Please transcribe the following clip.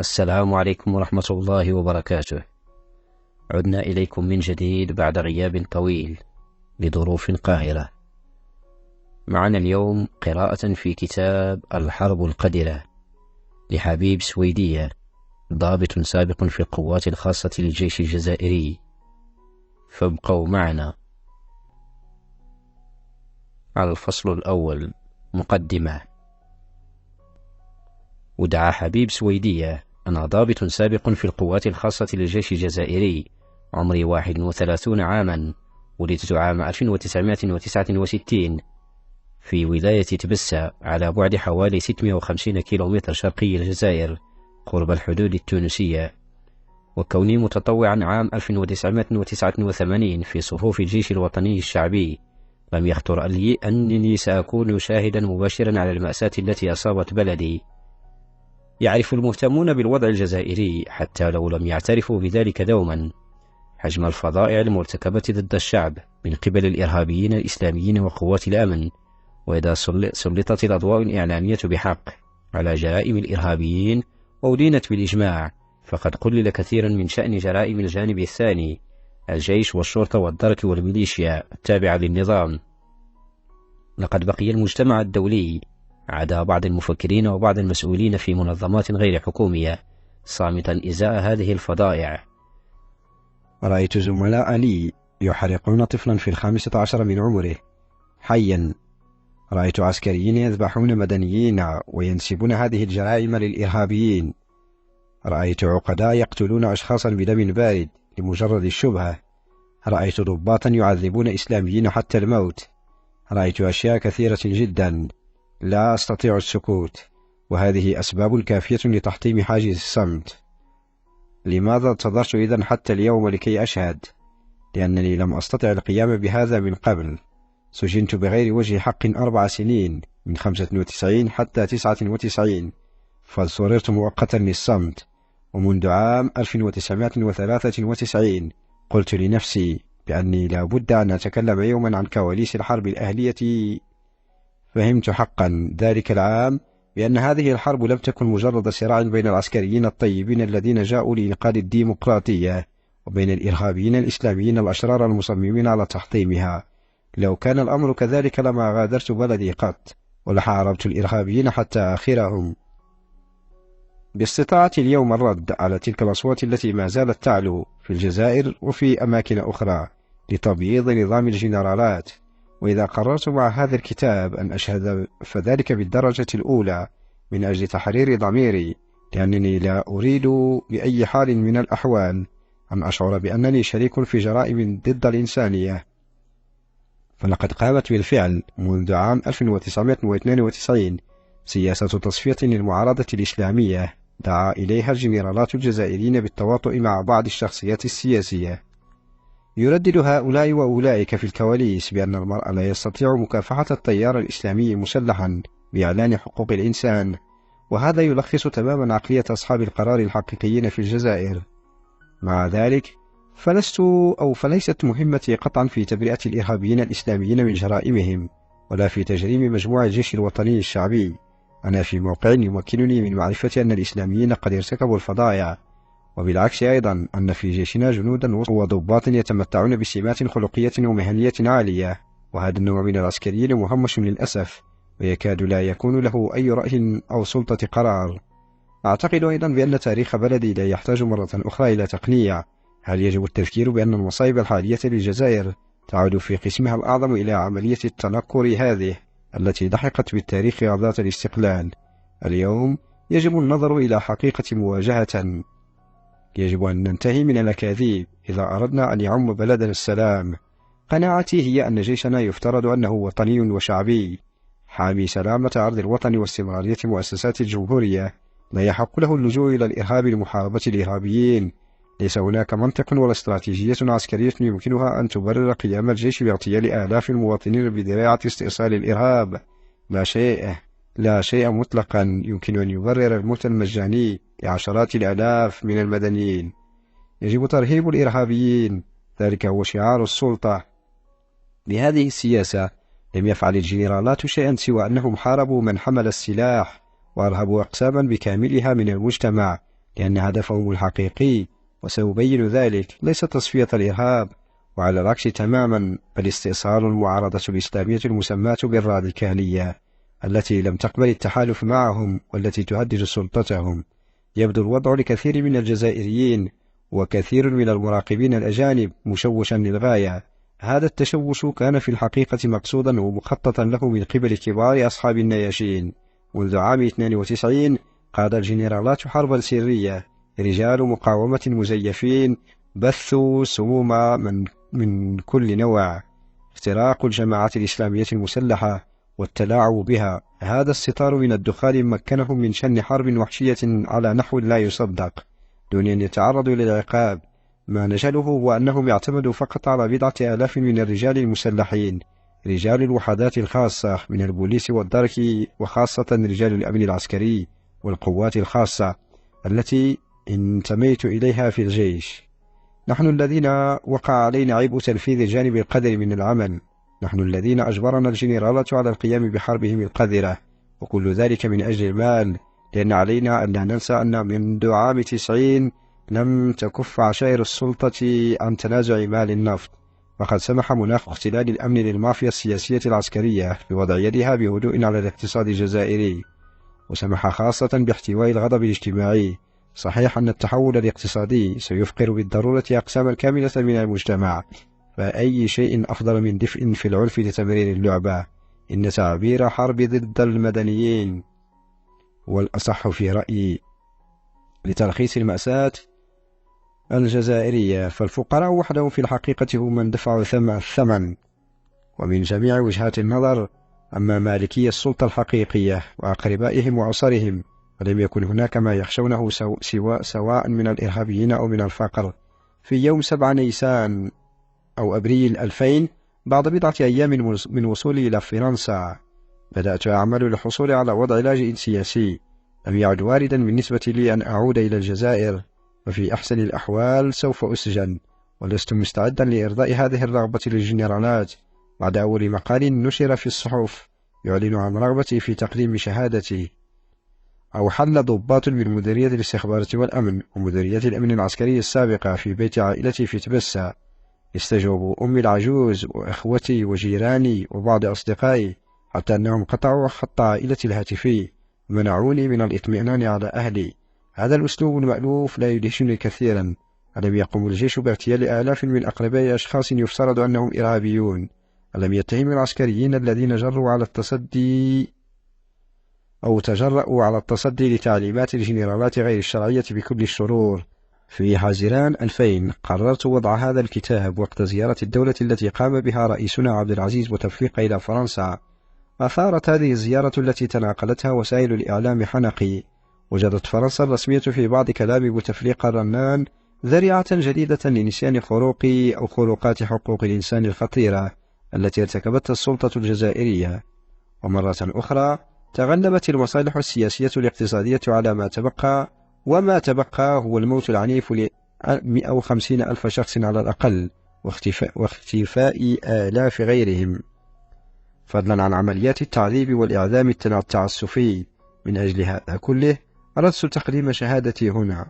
السلام عليكم ورحمة الله وبركاته. عدنا إليكم من جديد بعد غياب طويل لظروف قاهرة. معنا اليوم قراءة في كتاب الحرب القذرة لحبيب سويدية، ضابط سابق في القوات الخاصة للجيش الجزائري، فابقوا معنا. الفصل الأول، مقدمة. ودعا حبيب سويدية: أنا ضابط سابق في القوات الخاصة للجيش الجزائري، عمري 31 عاما، ولدت عام 1969 في ولاية تبسة على بعد حوالي 650 كيلومتر شرقي الجزائر قرب الحدود التونسية. وكوني متطوعا عام 1989 في صفوف الجيش الوطني الشعبي، لم يخطر لي أنني سأكون شاهدا مباشرا على المأساة التي أصابت بلدي. يعرف المهتمون بالوضع الجزائري، حتى لو لم يعترفوا بذلك دوما، حجم الفظائع المرتكبة ضد الشعب من قبل الإرهابيين الإسلاميين وقوات الأمن. وإذا سلطت الأضواء الإعلامية بحق على جرائم الإرهابيين وأدينت بالإجماع، فقد قلل كثيرا من شأن جرائم الجانب الثاني، الجيش والشرطة والدرك والميليشيا التابعة للنظام. لقد بقي المجتمع الدولي عدا بعض المفكرين وبعض المسؤولين في منظمات غير حكومية صامتا إزاء هذه الفظائع. رأيت زملاء لي يحرقون طفلا في 15 من عمره حيا. رأيت عسكريين يذبحون مدنيين وينسبون هذه الجرائم للإرهابيين. رأيت عقداء يقتلون أشخاصا بدم بارد لمجرد الشبهة. رأيت ضباطا يعذبون إسلاميين حتى الموت. رأيت أشياء كثيرة جدا لا أستطيع السكوت، وهذه أسباب كافية لتحطيم حاجز الصمت. لماذا انتظرت إذن حتى اليوم لكي أشهد؟ لأنني لم أستطع القيام بهذا من قبل. سجنت بغير وجه حق 4 سنين، من 95 حتى 99، فاضطررت مؤقتا للصمت. ومنذ عام 1993 قلت لنفسي بأني لا بد أن أتكلم يوما عن كواليس الحرب الأهلية. فهمت حقا ذلك العام بأن هذه الحرب لم تكن مجرد صراع بين العسكريين الطيبين الذين جاءوا لإنقاذ الديمقراطية وبين الإرهابيين الإسلاميين الأشرار المصممين على تحطيمها. لو كان الأمر كذلك لما غادرت بلدي قط، ولحاربت الإرهابيين حتى آخرهم. باستطاعتي اليوم الرد على تلك الأصوات التي ما زالت تعلو في الجزائر وفي أماكن أخرى لتبييض نظام الجنرالات. وإذا قررت مع هذا الكتاب أن أشهد فذلك بالدرجة الأولى من أجل تحرير ضميري، لأنني لا أريد بأي حال من الأحوال أن أشعر بأنني شريك في جرائم ضد الإنسانية. فلقد قامت بالفعل منذ عام 1992 سياسة تصفية للمعارضة الإسلامية دعا إليها الجنرالات الجزائريين بالتواطؤ مع بعض الشخصيات السياسية. يردد هؤلاء وأولئك في الكواليس بأن المرء لا يستطيع مكافحة التيار الإسلامي مسلحا بإعلان حقوق الإنسان، وهذا يلخص تماما عقلية أصحاب القرار الحقيقيين في الجزائر. مع ذلك فليست مهمتي قطعا في تبرئة الإرهابيين الإسلاميين من جرائمهم، ولا في تجريم مجموع الجيش الوطني الشعبي. أنا في موقع يمكنني من معرفة أن الإسلاميين قد ارتكبوا الفظائع، وبالعكس أيضا أن في جيشنا جنودا وضباط يتمتعون بسمات خلقية ومهنية عالية، وهذا النوع من العسكريين مهمش للأسف، ويكاد لا يكون له أي رأي أو سلطة قرار. أعتقد أيضا بأن تاريخ بلدي لا يحتاج مرة أخرى إلى تقنية. هل يجب التفكير بأن المصايب الحالية للجزائر تعود في قسمها الأعظم إلى عملية التنكر هذه التي دحقت بالتاريخ غابات الاستقلال؟ اليوم يجب النظر إلى حقيقة مواجهة. يجب أن ننتهي من الأكاذيب إذا أردنا أن يعم بلدنا السلام. قناعتي هي أن جيشنا يفترض أنه وطني وشعبي، حامي سلامة أرض الوطن واستمرارية مؤسسات الجمهورية. لا يحق له اللجوء إلى الإرهاب لمحاربة الإرهابيين. ليس هناك منطق ولا استراتيجية عسكرية يمكنها أن تبرر قيام الجيش باغتيال آلاف المواطنين بذريعة استئصال الإرهاب. لا شيء مطلقا يمكن أن يبرر الموت المجاني لعشرات الآلاف من المدنيين. يجب ترهيب الإرهابيين، ذلك هو شعار السلطة. بهذه السياسة لم يفعل الجنرالات شيئا سوى أنهم حاربوا من حمل السلاح، وأرهبوا أقساما بكاملها من المجتمع لأن هدفهم الحقيقي، وسأبين ذلك، ليس تصفية الإرهاب، وعلى العكس تماما، بل استئصال المعارضة الإسلامية المسماة بالراديكالية التي لم تقبل التحالف معهم والتي تهدد سلطتهم. يبدو الوضع لكثير من الجزائريين وكثير من المراقبين الأجانب مشوشا للغاية. هذا التشوش كان في الحقيقة مقصودا ومخططا له من قبل كبار أصحاب النياشين. منذ عام 92 قاد الجنرالات حربا سرية، رجال مقاومة مزيفين بثوا سموم من كل نوع، اختراق الجماعات الإسلامية المسلحة والتلاعب بها. هذا الستار من الدخان مكنهم من شن حرب وحشية على نحو لا يصدق دون أن يتعرضوا للعقاب. ما نجله هو أنهم يعتمدوا فقط على 10,000 من الرجال المسلحين، رجال الوحدات الخاصة من البوليس والدرك، وخاصة رجال الأمن العسكري والقوات الخاصة التي انتميت إليها في الجيش. نحن الذين وقع علينا عيب تنفيذ الجانب القذر من العمل، نحن الذين أجبرنا الجنرالة على القيام بحربهم القذرة، وكل ذلك من أجل المال، لأن علينا أن لا ننسى أن منذ عام 90 لم تكف عشائر السلطة عن تنازع مال النفط، وقد سمح مناخ اختلال الأمن للمافيا السياسية العسكرية بوضع يدها بهدوء على الاقتصاد الجزائري، وسمح خاصة باحتواء الغضب الاجتماعي. صحيح أن التحول الاقتصادي سيفقر بالضرورة أقساما كاملة من المجتمع، فأي شيء أفضل من دفء في العنف لتمرير اللعبة. إن تعبير حرب ضد المدنيين والأصح في رأيي لتلخيص المأساة الجزائرية، فالفقراء وحدهم في الحقيقة هم من دفعوا الثمن ومن جميع وجهات النظر. أما مالكي السلطة الحقيقية وأقربائهم وأسرهم ولم يكن هناك ما يخشونه سواء من الإرهابيين أو من الفقر. في يوم 7 نيسان أو أبريل 2000 بعد بضعة أيام من وصولي إلى فرنسا بدأت أعمل للحصول على وضع لاجئ سياسي. لم يعد واردا بالنسبة لي أن أعود إلى الجزائر، وفي أحسن الأحوال سوف أسجن، ولست مستعدا لإرضاء هذه الرغبة للجنرالات. بعد أول مقال نشر في الصحف يعلن عن رغبتي في تقديم شهادتي، أو حل ضباط من مديرية الاستخبارات والأمن ومديرية الأمن العسكري السابقة في بيت عائلتي في تبسة. استجوبوا أمي العجوز وإخوتي وجيراني وبعض أصدقائي، حتى أنهم قطعوا خط عائلتي الهاتفي ومنعوني من الاطمئنان على أهلي. هذا الأسلوب المألوف لا يدهشني كثيرا. ألم يقم الجيش باغتيال آلاف من أقرباء أشخاص يفترض أنهم إرهابيون؟ ألم يتهم العسكريين الذين تجرؤوا على التصدي لتعليمات الجنرالات غير الشرعية بكل الشرور؟ في حزيران 2000 قررت وضع هذا الكتاب وقت زيارة الدولة التي قام بها رئيسنا عبد العزيز بوتفليقة إلى فرنسا. أثارت هذه الزيارة التي تناقلتها وسائل الإعلام حنقي. وجدت فرنسا الرسمية في بعض كلام بوتفليقة الرنان ذريعة جديدة لنسيان خروقات حقوق الإنسان الخطيرة التي ارتكبتها السلطة الجزائرية. ومرة أخرى تغلبت المصالح السياسية الاقتصادية على ما تبقى، وما تبقى هو الموت العنيف ل150,000 شخص على الأقل، واختفاء آلاف غيرهم، فضلا عن عمليات التعذيب والإعدام التعسفي. من أجل هذا كله أردت تقديم شهادتي هنا.